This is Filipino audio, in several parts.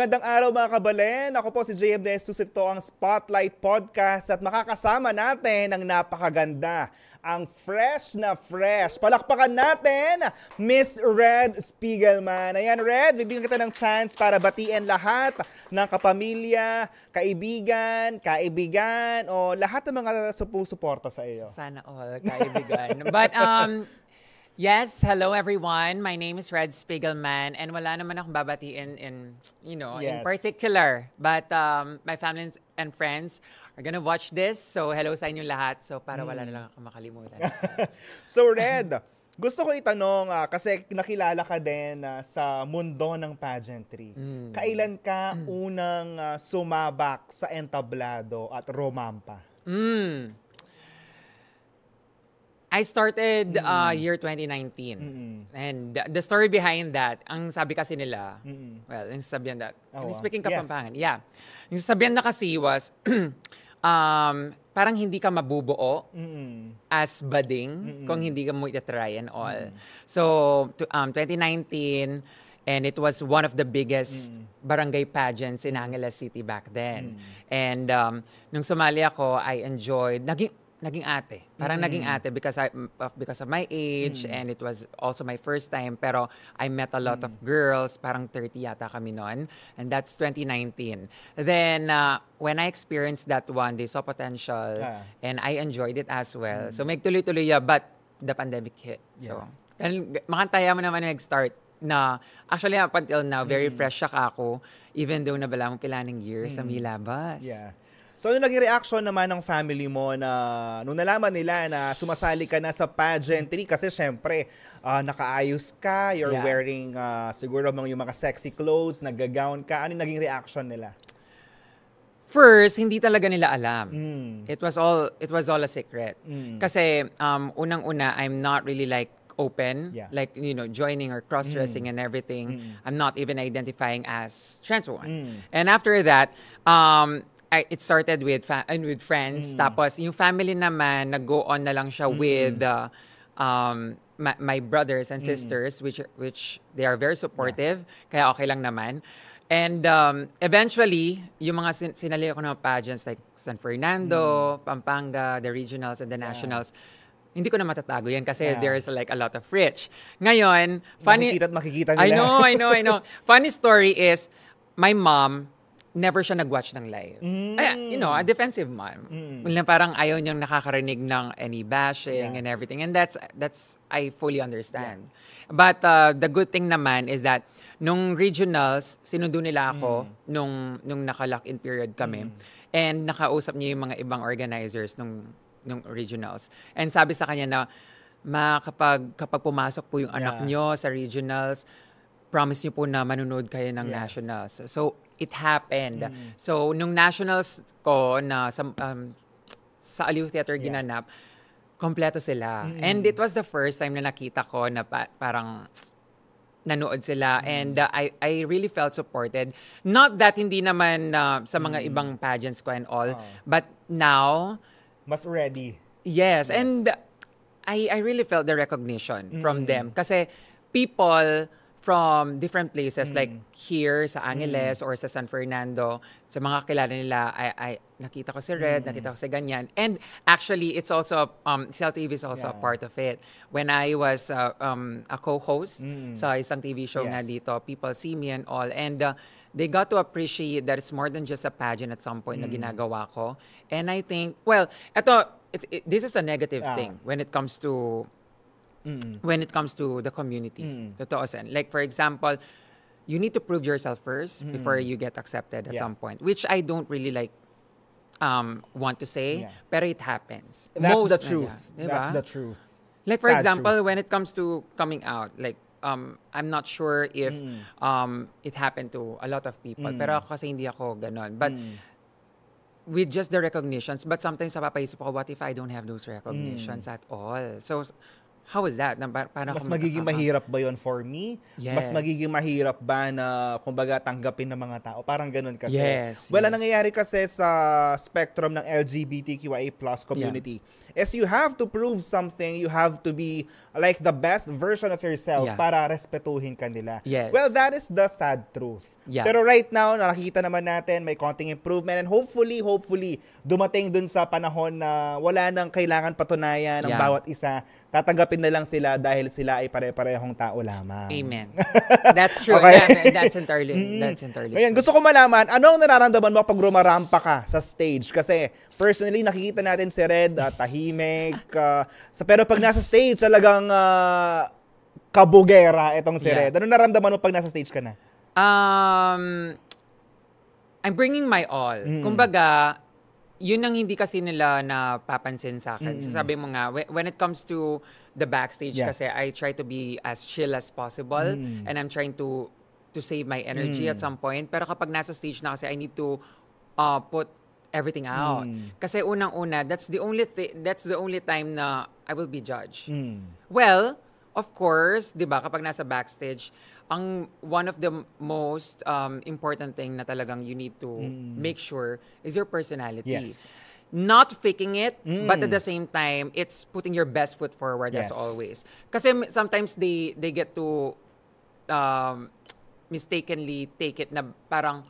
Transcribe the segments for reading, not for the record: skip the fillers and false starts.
Magandang araw mga kabalen. Ako po si JM De Jesus. Ito ang Spotlight Podcast at makakasama natin ang napakaganda, ang fresh na fresh. Palakpakan natin, Miss Red Spiegelman. Ayan, Red, bibigyan kita ng chance para batiin lahat ng kapamilya, kaibigan, o lahat ng mga supusuporta sa iyo. Sana all, kaibigan. But, yes, hello everyone. My name is Red Spiegelman and wala naman akong babatiin in particular. But my family and friends are gonna watch this. So hello sa inyo lahat. So para wala na lang ako makalimutan. So Red, gusto ko itanong kasi nakilala ka din sa mundo ng pageantry. Kailan ka unang sumabak sa entablado at romampa? I started year 2019. And the story behind that, ang sabi kasi nila, well, yung sabihan that, speaking Kapampangan, yeah. Yung sabihan na kasi was, parang hindi ka mabubuo as budding kung hindi ka mo itatry and all. So, 2019, and it was one of the biggest barangay pageants in Angeles City back then. And nung sumali ako, I enjoyed, naging ate. Parang naging ate because of my age and it was also my first time. Pero I met a lot of girls. Parang 30 yata kami noon. And that's 2019. Then, when I experienced that one, they saw potential and I enjoyed it as well. So, may tuloy-tuloy but the pandemic hit. So, and makantaya mo naman nag-start na, actually up until now, very fresh siya ako. Even though nabala mo pila ng years sa milabas. Yeah. So, ano naging reaction naman ng family mo na nung nalaman nila na sumasali ka na sa pageantry? Kasi syempre, nakaayos ka, you're wearing siguro yung mga sexy clothes, nag-gown ka. Ano yung naging reaction nila? First, hindi talaga nila alam. It was all a secret. Kasi unang-una, I'm not really like open, like, joining or cross-dressing and everything. I'm not even identifying as trans woman. And after that, it started with friends. Tapos, yung family naman, nag-go on na lang siya with my brothers and sisters, which they are very supportive. Kaya okay lang naman. And eventually, yung mga sinali ako ng pageants like San Fernando, Pampanga, the regionals and the nationals, hindi ko na matatago yan kasi there's like a lot of rich. Ngayon, funny... Makikita nila. I know. Funny story is, my mom, never siya nag-watch ng live. A defensive mom. Parang ayaw niyang nakakarinig ng any bashing and everything. And that's I fully understand. But the good thing naman is that nung regionals, sinundo nila ako nung naka-lock-in period kami. And nakausap niya yung mga ibang organizers nung regionals. And sabi sa kanya na, kapag pumasok po yung anak niyo sa regionals, promise niyo po na manunod kayo ng nationals. So, it happened. So, nung nationals ko na sa Aliw Theater ginanap, kompleto sila. And it was the first time na nakita ko na parang nanood sila. And I really felt supported. Not that hindi naman sa mga ibang pageants ko and all, but now... Mas ready. Yes. And I really felt the recognition from them. Kasi people from different places like here sa Angeles or sa San Fernando, sa mga kilala nila, I nakita ko si Red, nakita ko si ganyan. And actually, it's also, CLTV is also a part of it. When I was a co-host sa isang TV show nga dito, people see me and all. And they got to appreciate that it's more than just a pageant at some point na ginagawa ko. And I think, well, this is a negative thing when it comes to the community. Totoo sen. Like, for example, you need to prove yourself first before you get accepted at some point, which I don't really like want to say, pero it happens. That's the truth. That's the truth. Like, for example, when it comes to coming out, like, I'm not sure if it happened to a lot of people, pero kasi hindi ako ganon. But with just the recognitions, but sometimes napapaisip ako, what if I don't have those recognitions at all? So, how is that? Paano Mas ako magiging mahirap ba yon for me? Yes. Mas magiging mahirap ba na, kumbaga, tanggapin ng mga tao? Parang ganun kasi. Yes, Well, yes. ang nangyayari kasi sa spectrum ng LGBTQIA+ community is you have to prove something, you have to be like the best version of yourself para respetuhin ka nila. Yes. Well, that is the sad truth. Yeah. Pero right now, nakikita naman natin may konting improvement and hopefully, dumating dun sa panahon na wala nang kailangan patunayan ng bawat isa. Tatanggapin na lang sila dahil sila ay pare-parehong tao lamang. Amen. That's true. Okay. Yeah, that's entirely Ngayon, true. gusto ko malaman, ano ang nararamdaman mo pag rumarampa ka sa stage? Kasi personally, nakikita natin si Red, tahimik. Pero pag nasa stage, talagang kabugera itong si Red. Ano nararamdaman mo pag nasa stage ka na? I'm bringing my all. Kumbaga, yun ang hindi kasi nila napapansin sa akin. Sabi mo nga, when it comes to the backstage kasi I try to be as chill as possible and I'm trying to save my energy at some point. Pero kapag nasa stage na kasi, I need to put everything out. Kasi unang-una, that's the only time na I will be judged. Well, of course, 'di ba, kapag nasa backstage, ang one of the most important thing na talagang you need to make sure is your personality. Yes. Not faking it, but at the same time, it's putting your best foot forward as always. Kasi sometimes they get to mistakenly take it na parang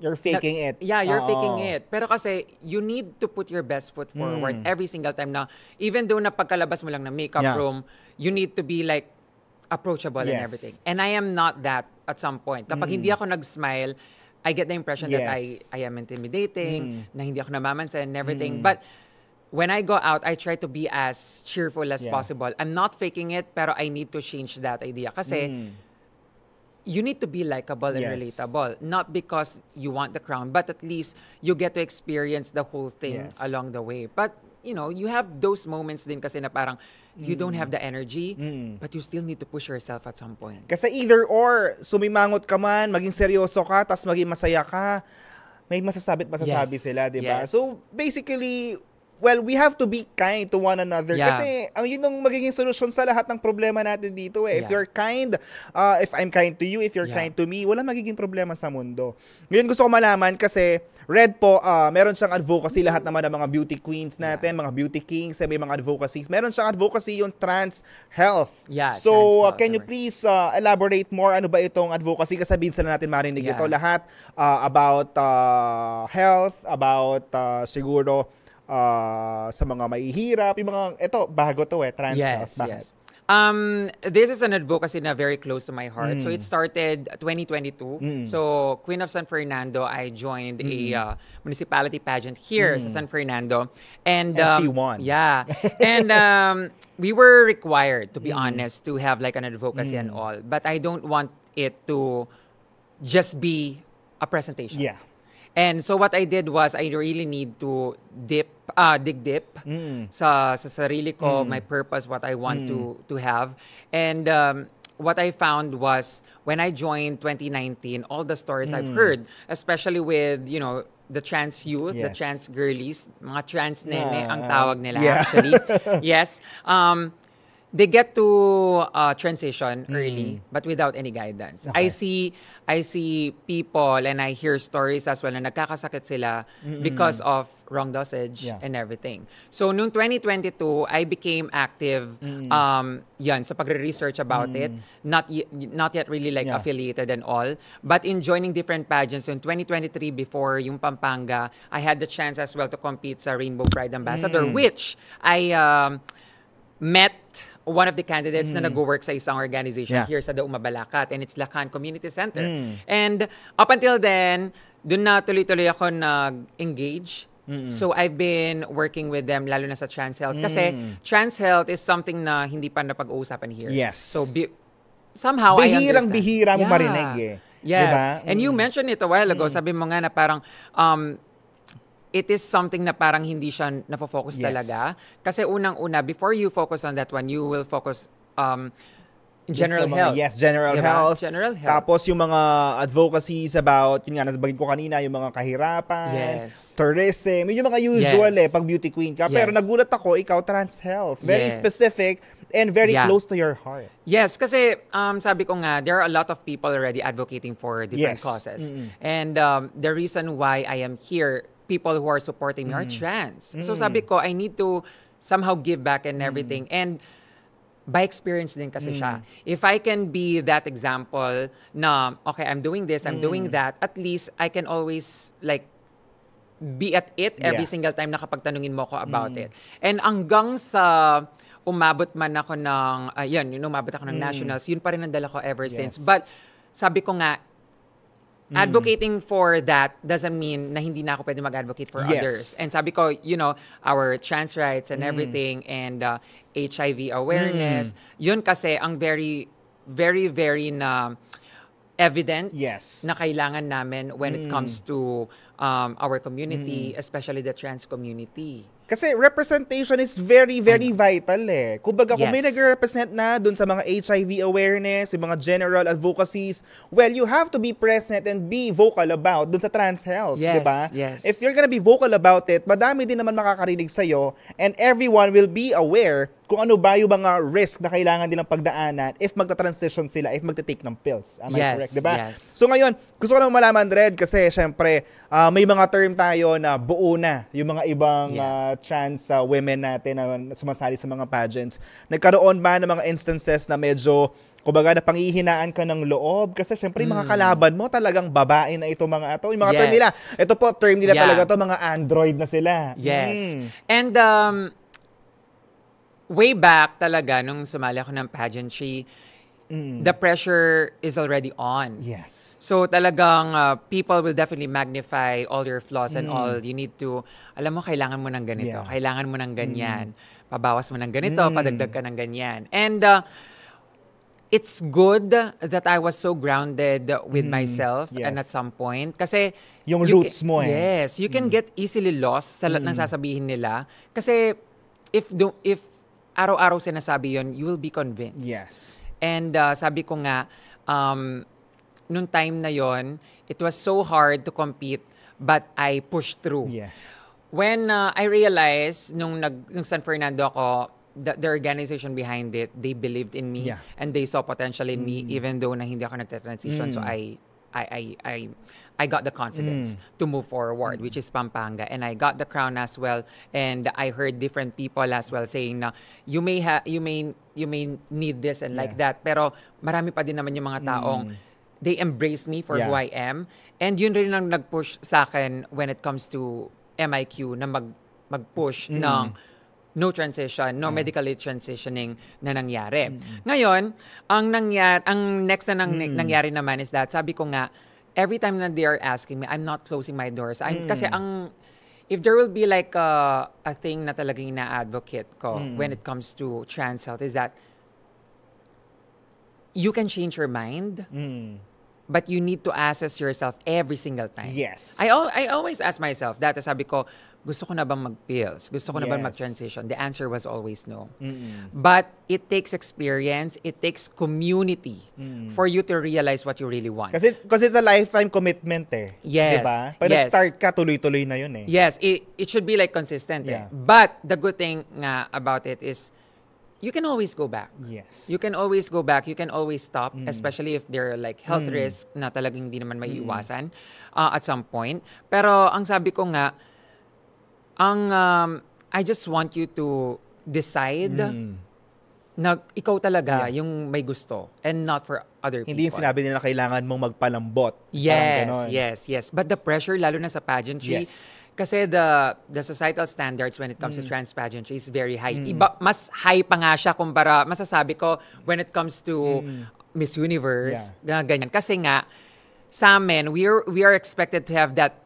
you're faking it. Yeah, you're faking it. Pero kasi you need to put your best foot forward every single time na even though na pagkalabas mo lang ng makeup room, you need to be like approachable and everything. And I am not that at some point. Kapag hindi ako nag-smile, I get the impression that I am intimidating, na hindi ako namamansin and everything. But when I go out, I try to be as cheerful as possible. I'm not faking it, pero I need to change that idea. Kasi you need to be likable and relatable. Not because you want the crown, but at least you get to experience the whole thing along the way. But you know, you have those moments din kasi na parang you don't have the energy, but you still need to push yourself at some point. Kasi either or, sumimangot ka man, maging seryoso ka, tas maging masaya ka, may masasabi sila, di ba? Yes. So, basically, well, we have to be kind to one another. Kasi ang yun ang magiging solusyon sa lahat ng problema natin dito eh. If you're kind, if I'm kind to you, if you're kind to me, wala magiging problema sa mundo. Ngayon gusto ko malaman kasi Red po, meron siyang advocacy, lahat naman ng mga beauty queens natin, mga beauty kings, may mga advocacies. Meron siyang advocacy yung trans health. So, trans health, can you please elaborate more? Ano ba itong advocacy? Kasi minsan na natin marinig ito lahat about health, about siguro sa mga mahihirap, yung mga, ito, bago to trans health. Yes. This is an advocacy na very close to my heart. So it started 2022. So Queen of San Fernando, I joined a municipality pageant here sa San Fernando. And she won. Yeah. And we were required, to be honest, to have like an advocacy and all. But I don't want it to just be a presentation. Yeah. And so what I did was I really need to dig deep sa sarili ko, my purpose, what I want to have. And what I found was when I joined 2019, all the stories I've heard, especially with, you know, the trans youth, the trans girlies, mga trans nene ang tawag nila actually. Yes. They get to transition early, but without any guidance. I see people and I hear stories as well na nagkakasakit sila because of wrong dosage and everything. So, noong 2022, I became active sa pagre-research about it. Not yet really like affiliated and all. But in joining different pageants, in 2023, before yung Pampanga, I had the chance as well to compete sa Rainbow Pride Ambassador, which I met one of the candidates na nag-work sa isang organization here sa Dauma Balacat, and it's Lacan Community Center. And up until then, dun na tuloy-tuloy ako nag-engage. So I've been working with them lalo na sa trans health. Kasi trans health is something na hindi pa napag-uusapan here. Yes. So somehow I understand. Bihirang mo marinig eh. Yes. Diba? And you mentioned it a while ago. Sabi mo nga na parang it is something na parang hindi siya nafo-focus talaga. Kasi unang-una, before you focus on that one, you will focus General health. Yes, general Diba? health. General health. Tapos yung mga advocacies about, yun nga, nasabagin ko kanina, yung mga kahirapan, Yes. tourism, yun yung mga usual Yes. pag beauty queen ka. Pero Yes. nagulat ako, ikaw trans health. Very Yes. specific and very Yeah. close to your heart. Yes, kasi sabi ko nga, there are a lot of people already advocating for different Yes. causes. And the reason why I am here, people who are supporting me are trans. So sabi ko, I need to somehow give back and everything. And by experience din kasi siya. If I can be that example na, okay, I'm doing this, I'm doing that, at least I can always like be at it every Yeah. single time na kapag tanungin mo ko about it. And hanggang sa umabot man ako ng, umabot ako ng nationals, yun pa rin ang dala ko ever since. But sabi ko nga, advocating for that doesn't mean na hindi na ako pwede mag-advocate for Yes. others. And sabi ko, our trans rights and everything and HIV awareness, yun kasi ang very, very, very na evident Yes. na kailangan namin when it comes to our community, especially the trans community. Kasi representation is very, very vital eh. Kumbaga, kung may Yes. nag-represent na dun sa mga HIV awareness, yung mga general advocacies, well, you have to be present and be vocal about dun sa trans health, Yes, di ba? yes. If you're gonna be vocal about it, madami din naman makakarinig sa'yo and everyone will be aware kung ano ba yung mga risk na kailangan nilang pagdaanan if magta-transition sila, if magta-take ng pills. Am I Yes, correct, di ba? yes. So ngayon, gusto ko lang malaman, Red, kasi syempre, may mga term tayo na buo na yung mga ibang trans women natin na sumasali sa mga pageants. Nagkaroon ba ng mga instances na medyo, kumbaga, na panghihinaan ka ng loob? Kasi syempre, yung mga kalaban mo talagang babae na ito mga ato. Yung mga term Yes. nila, ito po, term nila Yeah. talaga to, mga android na sila. Yes. And way back talaga, nung sumali ako ng pageantry, the pressure is already on. Yes. So talagang people will definitely magnify all your flaws and all. You need to, alam mo, kailangan mo ng ganito, Yeah. kailangan mo ng ganyan, pabawas mo ng ganito, padagdag ka ng ganyan. And it's good that I was so grounded with myself Yes. and at some point. Kasi Yung you roots mo eh. Yes, you can get easily lost sa lahat ng sasabihin nila. Kasi if araw-araw sinasabi yon, you will be convinced. Yes. And sabi ko nga, nung time na yon, it was so hard to compete, but I pushed through. Yes. When I realized, nung San Fernando ako, the organization behind it, they believed in me Yeah. and they saw potential in me, even though na hindi ako nagta-transition. So I got the confidence to move forward, which is Pampanga, and I got the crown as well. And I heard different people as well saying na you may need this and like that, pero marami pa din naman yung mga taong they embrace me for who I am, and yun rin ang nag-push sa akin when it comes to MIQ na mag-push ng no transition, no medically transitioning na nangyari. Ngayon, ang next na nangyari naman is that, sabi ko nga, every time that they are asking me, I'm not closing my doors. Kasi if there will be like a thing na talagang na-advocate ko when it comes to trans health is that you can change your mind, but you need to assess yourself every single time. Yes. I always ask myself, dati sabi ko, gusto ko na bang mag-pills? Gusto ko na bang Yes. mag-transition? The answer was always no. But it takes experience, it takes community for you to realize what you really want. Kasi it's a lifetime commitment eh. Yes. Diba? Pag Yes. nag-start ka, tuloy-tuloy na yun eh. Yes, it should be like consistent. Yeah. But the good thing nga about it is you can always go back. Yes. You can always go back. You can always stop, especially if there are like health risks na talagang hindi naman may iwasan at some point. Pero ang sabi ko nga, I just want you to decide na ikaw talaga yung may gusto and not for other people. Hindi yung sinabi nila na kailangan mong magpalambot. Parang Yes, ganon. yes. But the pressure, lalo na sa pageantry, Yes. kasi the societal standards when it comes to trans pageantry is very high. Mas high pa nga siya kumpara, masasabi ko, when it comes to Miss Universe, ganyan. Kasi nga, sa amin, we are expected to have that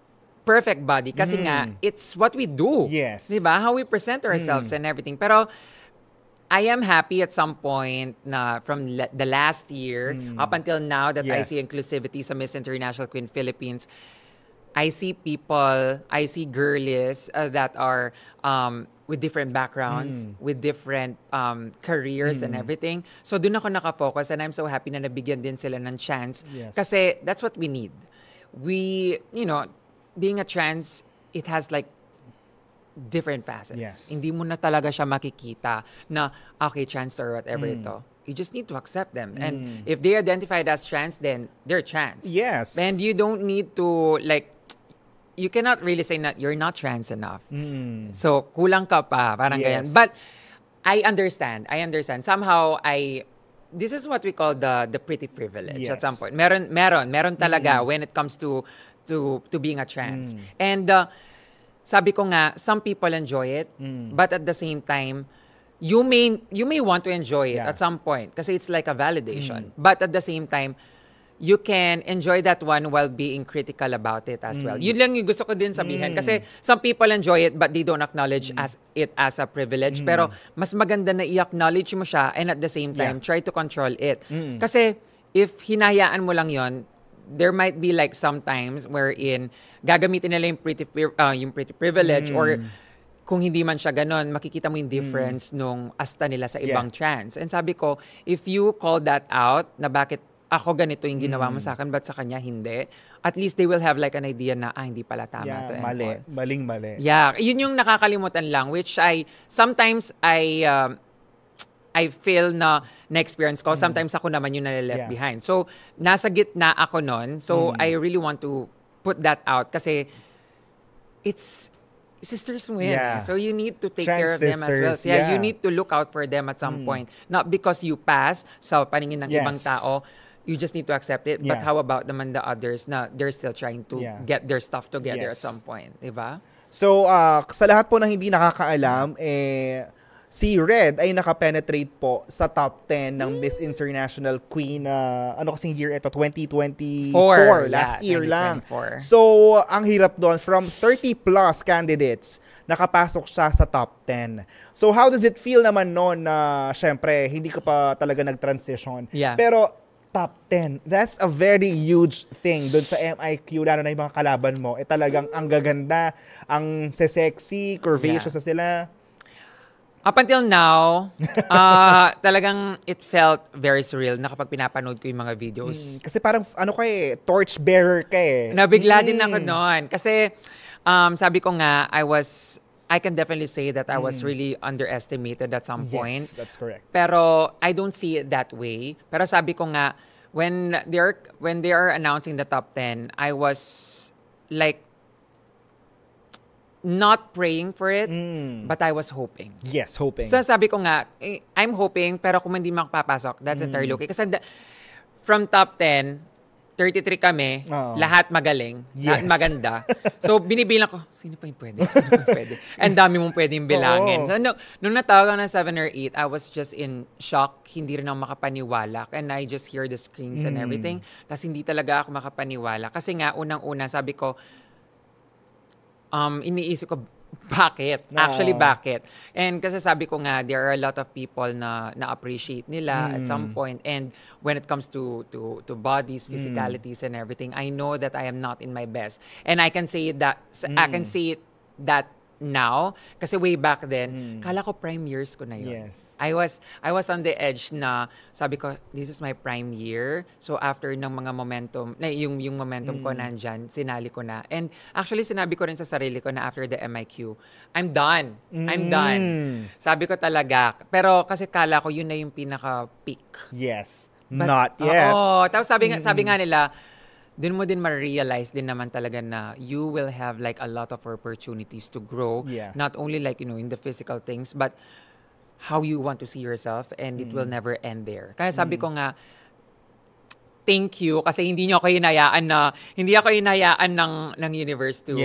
perfect body kasi nga, it's what we do. Yes. Diba? How we present ourselves and everything. Pero, I am happy at some point na from the last year up until now that I Yes. see inclusivity sa Miss International Queen Philippines, I see people, I see girlies that are with different backgrounds, with different careers and everything. So doon ako nakafocus, and I'm so happy na nabigyan din sila ng chance. Yes. Kasi that's what we need. We, being a trans, it has like different facets. Yes. Hindi mo na talaga siya makikita na, okay, trans or whatever ito. You just need to accept them. And if they identified as trans, then they're trans. Yes. And you don't need to, like, you cannot really say that you're not trans enough. So, kulang ka pa, parang ganyan. But, I understand. Somehow, this is what we call the pretty privilege at some point. Meron talaga when it comes to being a trans. And, sabi ko nga, some people enjoy it, but at the same time, you may want to enjoy it at some point kasi it's like a validation. But at the same time, you can enjoy that one while being critical about it as well. Yun lang yung gusto ko din sabihin. Kasi some people enjoy it but they don't acknowledge it as a privilege. Pero mas maganda na i-acknowledge mo siya and at the same time, try to control it. Kasi if hinayaan mo lang yon, there might be like sometimes wherein gagamitin nila yung pretty privilege or kung hindi man siya ganon, makikita mo yung difference nung asta nila sa ibang trans. And sabi ko, if you call that out, na bakit ako ganito yung ginawa mo sa akin, but sa kanya hindi, at least they will have like an idea na, hindi pala tama to. Mali. Maling-mali. Yeah, yun yung nakakalimutan lang, which sometimes I feel na experience ko. Sometimes ako naman yung nalileft behind. So, nasa gitna ako nun. So, I really want to put that out kasi it's sisters mo yan. Yeah. So, you need to take Trans care of them as well. sisters, So, you need to look out for them at some point. Not because you pass sa paningin ng ibang tao, you just need to accept it. But how about naman the others na they're still trying to get their stuff together at some point. Diba? So, sa lahat po ng hindi nakakaalam, si Red ay nakapenetrate po sa top 10 ng Miss International Queen ano kasing year ito? 2024. Last year 2024. lang. So, ang hirap doon. From 30 plus candidates, nakapasok siya sa top 10. So, how does it feel naman noon na, syempre, hindi ka pa talaga nag-transition? Yeah. Pero, top 10. That's a very huge thing doon sa MIQ, lalo na yung mga kalaban mo. Talagang ang gaganda, ang sexy, curvaceous na sila. Up until now, talagang it felt very surreal na kapag pinapanood ko yung mga videos. Kasi parang, torch bearer ka eh. Nabigla din ako noon. Kasi, sabi ko nga, I can definitely say that I was really underestimated at some point. Yes, that's correct. Pero, I don't see it that way. Pero sabi ko nga, when they are announcing the top 10, I was like, not praying for it, but I was hoping. Yes, hoping. So sabi ko nga, I'm hoping, pero kung hindi makapapasok, that's entirely okay. Kasi from top 10, 33 kami, lahat magaling, lahat maganda. So binibilang ko, sino pa yung pwede? And dami mong pwedeng bilangin. So nung natawag ng 7 or 8, I was just in shock. Hindi rin ako makapaniwala. And I just hear the screams and everything. Tapos hindi talaga ako makapaniwala. Kasi nga, unang-una, sabi ko, iniisip ko, bakit? Actually, bakit? And kasi sabi ko nga, there are a lot of people na appreciate nila at some point. And when it comes to bodies, physicalities, and everything, I know that I am not in my best. And I can say that, that now, kasi way back then, kala ko prime years ko na yun. Yes. I was on the edge na, sabi ko, this is my prime year. So after ng mga momentum, yung momentum ko nandyan, sinali ko na. And actually, sinabi ko rin sa sarili ko na after the MIQ, I'm done. I'm done. Sabi ko talaga. Pero kasi kala ko, yun na yung pinaka-peak. Yes. But, not yet. Tapos sabi nga nila, dun mo din ma-realize din naman talaga na you will have like a lot of opportunities to grow. Not only like, in the physical things, but how you want to see yourself, and it will never end there. Kaya sabi ko nga, thank you kasi hindi ako hinayaan ng universe to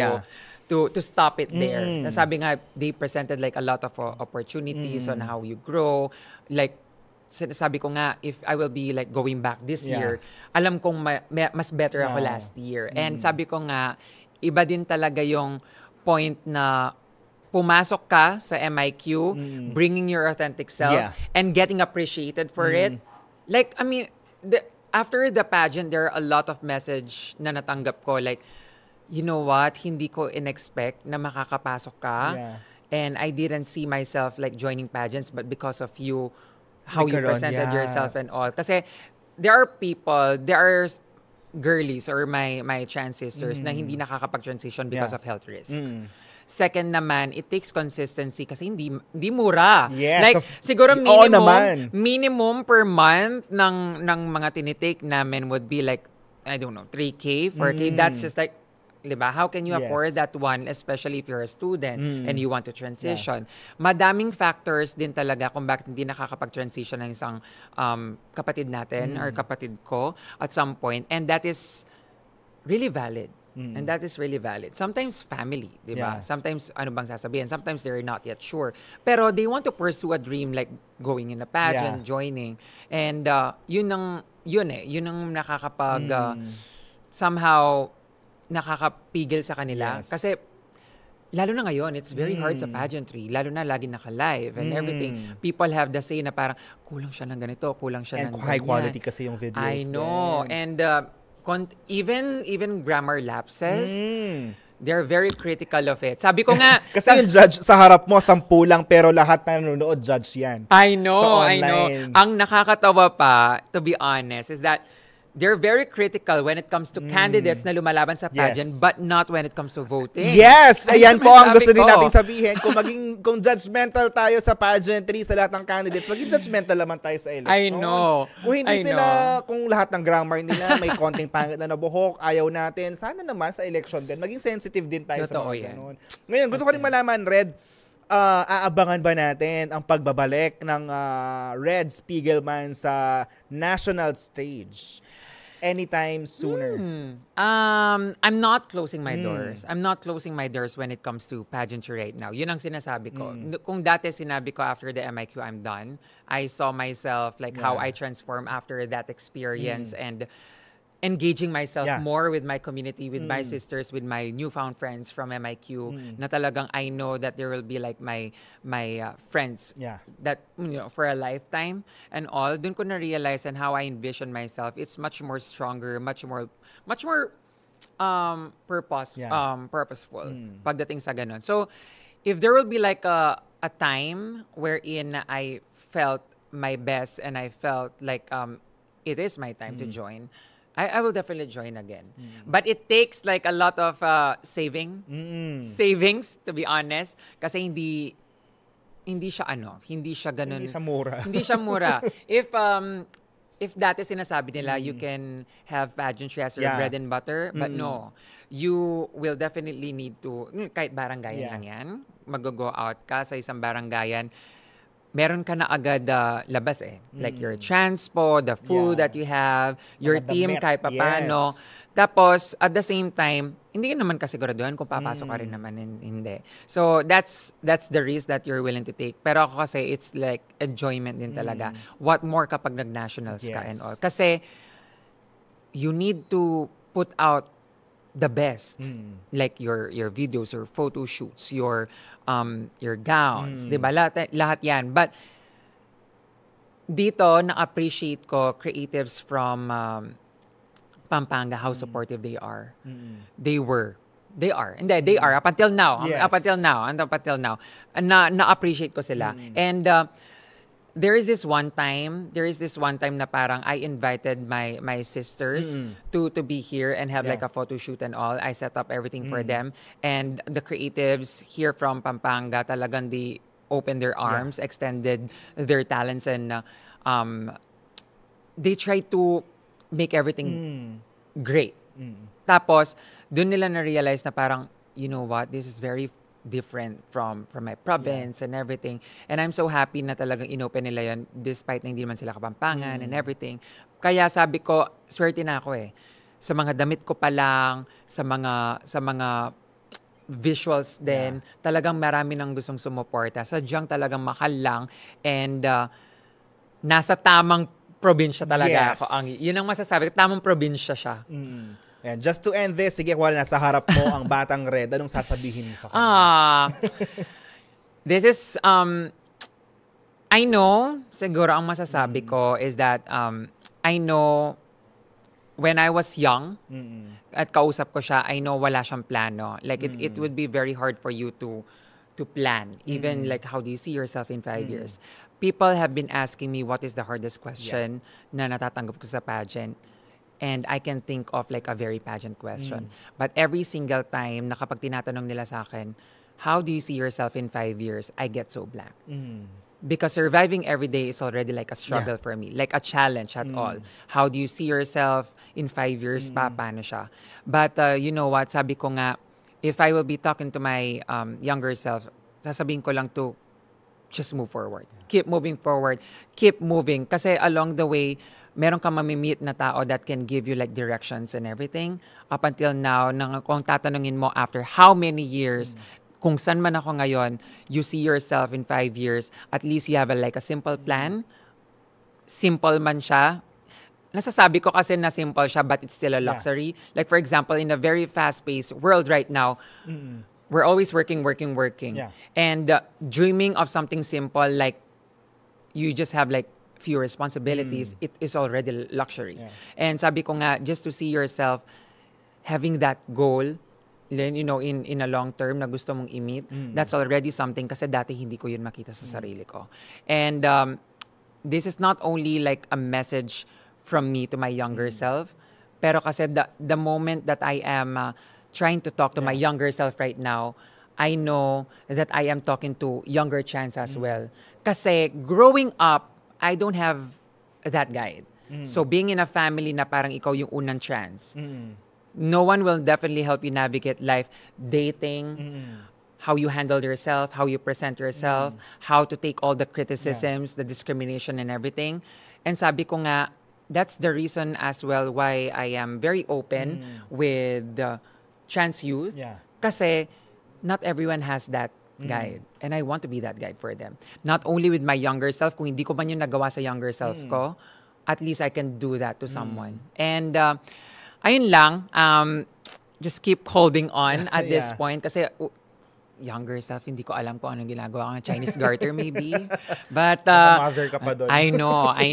stop it there. Sabi nga, they presented like a lot of opportunities on how you grow. Like, sabi ko nga, if I will be like going back this year, alam kong mas better ako last year. And sabi ko nga, iba din talaga yung point na pumasok ka sa MIQ, bringing your authentic self, and getting appreciated for it. Like, I mean, after the pageant, there are a lot of message na natanggap ko. Like, you know what, hindi ko in-expect na makakapasok ka. Yeah. And I didn't see myself like joining pageants, but because of you, how you presented yourself and all. Kasi there are girlies or my trans sisters na hindi nakakapag-transition because of health risk. Second naman, it takes consistency kasi hindi mura. Yes, like siguro minimum per month ng mga tinitake namin would be like, I don't know, 3K, 4K. That's just like, diba? How can you afford that one, especially if you're a student and you want to transition? Madaming factors din talaga kung bakit hindi nakakapag-transition ng isang kapatid natin or kapatid ko at some point. And that is really valid. And that is really valid. Sometimes family, di ba? Yeah. Sometimes, ano bang sasabihin? Sometimes they're not yet sure. Pero they want to pursue a dream like going in a pageant, joining. And yun ang nakakapag, somehow, nakakapigil sa kanila. Yes. Kasi, lalo na ngayon, it's very hard sa pageantry. Lalo na lagi naka-live and everything. People have the say na parang, kulang siya ng ganito, kulang siya ng ganyan. And high quality kasi yung videos. I know. Then. And, even grammar lapses, they're very critical of it. Sabi ko nga... Kasi yung judge sa harap mo, 10 lang, pero lahat na nanonood, judge yan. I know. Online. Ang nakakatawa pa, to be honest, is that they're very critical when it comes to candidates na lumalaban sa pageant, but not when it comes to voting. Yes! Ayan po ang gusto din ko. nating sabihin. Kung judgmental tayo sa pageantry, sa lahat ng candidates, maging judgmental naman tayo sa election. I know. Kung hindi kung lahat ng grammar nila may konting pangit na buhok, ayaw natin, sana naman sa election din, maging sensitive din tayo sa mga ganun. Ngayon, gusto ko rin malaman, Red, aabangan ba natin ang pagbabalik ng Red Spiegelman sa national stage? Anytime sooner? I'm not closing my doors. I'm not closing my doors when it comes to pageantry right now. Yun ang sinasabi ko. Kung dati sinabi ko after the MIQ, I'm done. I saw myself like how I transform after that experience and engaging myself more with my community, with my sisters, with my newfound friends from MIQ, na talagang I know that there will be like my friends that, you know, for a lifetime and all. Dun ko na-realize and how I envision myself, it's much more stronger, much more purposeful pagdating sa ganun. So, if there will be like a time wherein I felt my best and I felt like it is my time to join, I will definitely join again. But it takes like a lot of savings, to be honest. Kasi hindi siya ganun. Hindi siya mura. Hindi siya mura. If dati sinasabi nila, you can have pageantry as your bread and butter, but no. You will definitely need to, kahit barangayan lang yan, mag-go out ka sa isang barangayan, meron ka na agad labas like your transpo, the food that you have, your team kahit papano. Tapos, at the same time, hindi ka naman kasiguraduhan kung papasok ka rin naman, hindi. So, that's the risk that you're willing to take. Pero ako kasi, it's like enjoyment din talaga. What more kapag nag-nationals ka and all. Kasi, you need to put out the best. Like your videos, your photo shoots, your gowns, 'di ba? Lahat 'yan. But dito na-appreciate ko creatives from Pampanga, how supportive they are. They are. Hindi, they are up until now. Yes. Up until now. Na-appreciate ko sila. And there is this one time na parang I invited my sisters to be here and have like a photo shoot and all. I set up everything for them. And the creatives here from Pampanga talagang they opened their arms, extended their talents, and they tried to make everything great. Tapos, dun nila na-realize na parang, you know what, this is very different from my province and everything. And I'm so happy na talagang inopen nila yan despite na hindi naman sila Kapampangan and everything. Kaya sabi ko, swerte na ako sa mga damit ko pa lang, sa mga visuals din, talagang marami nang gustong sumuporta. Sadyang talagang mahal lang and nasa tamang probinsya talaga ako. Yun ang masasabi ko, tamang probinsya siya. And just to end this, sige, wala nasa harap mo ang Batang Red. Anong sasabihin mo sa kanya? This is, I know, siguro ang masasabi ko is that, I know when I was young, at kausap ko siya, I know wala siyang plano. Like, it would be very hard for you to plan. Even like, how do you see yourself in 5 years? People have been asking me what is the hardest question na natatanggap ko sa pageant. And I can think of like a very pageant question. But every single time na kapag tinatanong nila sa akin, how do you see yourself in 5 years? I get so blank. Because surviving every day is already like a struggle for me, like a challenge at all. How do you see yourself in 5 years pa? Paano siya? But you know what? Sabi ko nga, if I will be talking to my younger self, sasabihin ko lang to just move forward. Keep moving forward. Keep moving. Kasi along the way, meron kang mamimit na tao that can give you like directions and everything. Up until now, kung tatanungin mo after how many years, kung saan man ako ngayon, you see yourself in 5 years, at least you have like a simple plan. Simple man siya. Nasasabi ko kasi na simple siya, but it's still a luxury. Like for example, in a very fast-paced world right now, we're always working. Yeah. And dreaming of something simple, like you just have like few responsibilities, it is already luxury. Yeah. And sabi ko nga, just to see yourself having that goal, then, you know, in a long term na gusto mong i-meet, that's already something kasi dati hindi ko yun makita sa sarili ko. And this is not only like a message from me to my younger self, pero kasi the moment that I am trying to talk to my younger self right now, I know that I am talking to younger Chance as well. Kasi growing up, I don't have that guide. So being in a family na parang ikaw yung unang Chance, no one will definitely help you navigate life, dating, how you handle yourself, how you present yourself, how to take all the criticisms, the discrimination and everything. And sabi ko nga, that's the reason as well why I am very open with trans youth. Yeah. Kasi not everyone has that guide. And I want to be that guide for them. Not only with my younger self, kung hindi ko man yung nagawa sa younger self ko, at least I can do that to someone. And ayun lang, just keep holding on at this point. Kasi younger self, hindi ko alam kung anong ginagawa ko. Chinese garter maybe. But Mother ka pa doon. I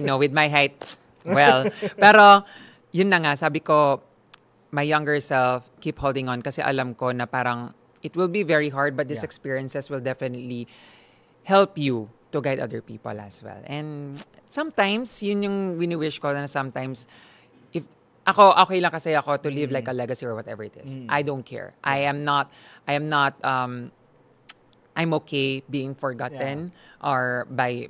know. With my height, well. Pero yun na nga, sabi ko, my younger self, keep holding on. Kasi alam ko na parang, it will be very hard, but these experiences will definitely help you to guide other people as well. And sometimes, yun yung wini-wish ko na sometimes, if ako, okay lang kasi ako to live like a legacy or whatever it is. I don't care. I'm okay being forgotten or by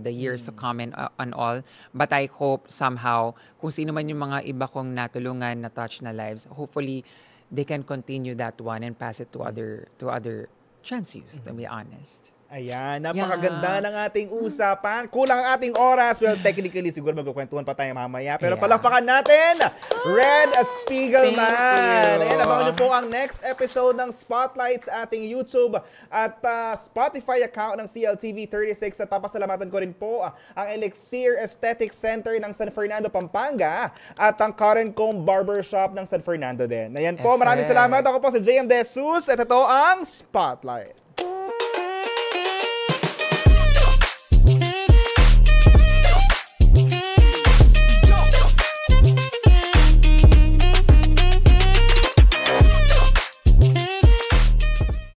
the years to come and all. But I hope somehow, kung sino man yung mga iba kong natulungan, na-touch na lives, hopefully, they can continue that one and pass it to other trans youth, to be honest. Ayan, napakaganda ng ating usapan. Kulang ang ating oras. Well, technically, siguro magkukwentuhan pa tayo mamaya. Pero palakpakan natin, Red Spiegelman. Ayan, abangan niyo po ang next episode ng Spotlight sa ating YouTube at Spotify account ng CLTV36. At papasalamatan ko rin po ang Elixir Aesthetic Center ng San Fernando, Pampanga at ang Karen Comb Barbershop ng San Fernando din. Ayan po, maraming salamat. Ako po si JM De Jesus at ito ang Spotlight.